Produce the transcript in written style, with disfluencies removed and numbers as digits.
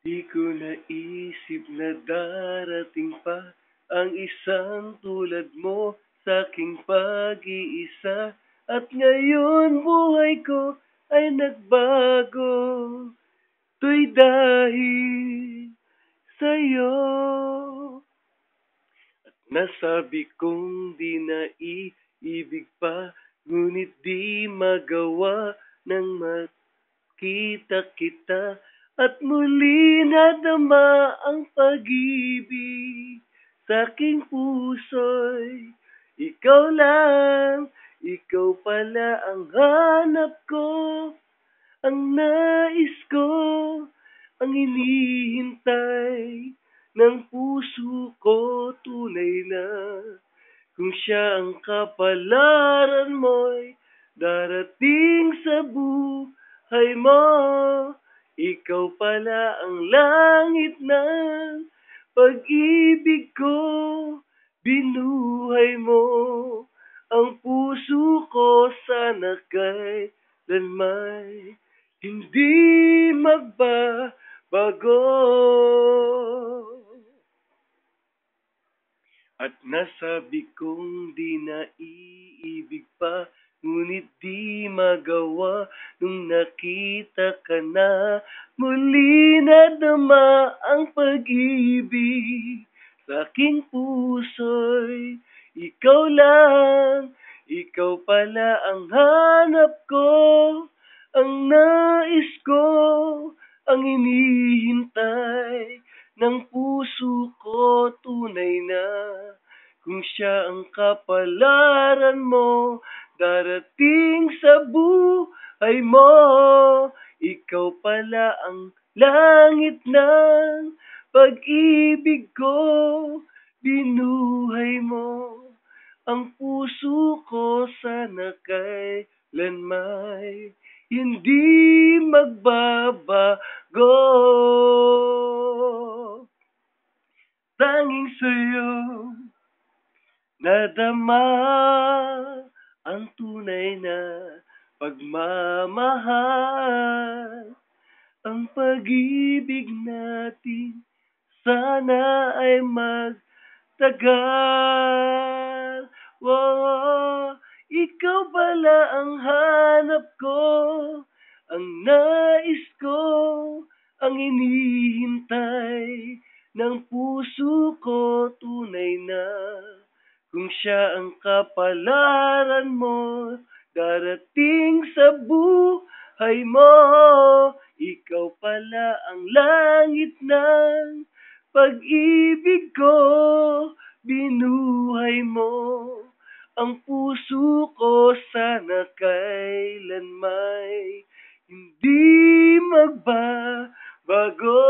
Di ko naisip na darating pa ang isang tulad mo sa aking pag-iisa. At ngayon buhay ko ay nagbago. To'y dahil sa'yo. Nasabi kong di na iibig pa, ngunit di magawa nang makita kita. At muli nadama ang pag-ibig sa aking puso'y ikaw lang, ikaw pala ang hanap ko, ang nais ko, ang hinihintay ng puso ko tunay na. Kung siya ang kapalaran mo'y darating sa buhay mo, ikaw pala ang langit ng pag-ibig ko. Binuhay mo ang puso ko, sana kailanman hindi magbabago. At nasabi kong di na iibig pa, ngunit di magawa nung nakita ka na. Muli nadama ang pag-ibig sa aking puso'y ikaw lang, ikaw pala ang hanap ko, ang nais ko, ang hinihintay ng puso ko tunay na. Kung siya ang kapalaran mo, darating sa buhay mo, ikaw pala ang langit ng pag-ibig ko. Binuhay mo ang puso ko, sana kailanman hindi magbabago. Tanging sa'yo nadama ang tunay na pagmamahal. Ang pag-ibig natin sana ay magtagal. Oh, ikaw pala ang hanap ko, ang nais ko, ang hinihintay ng puso ko tunay na. Kung siya ang kapalaran mo, darating sa buhay mo, ikaw pala ang langit ng pag-ibig ko. Binuhay mo ang puso ko, sana kailanman hindi magbabago.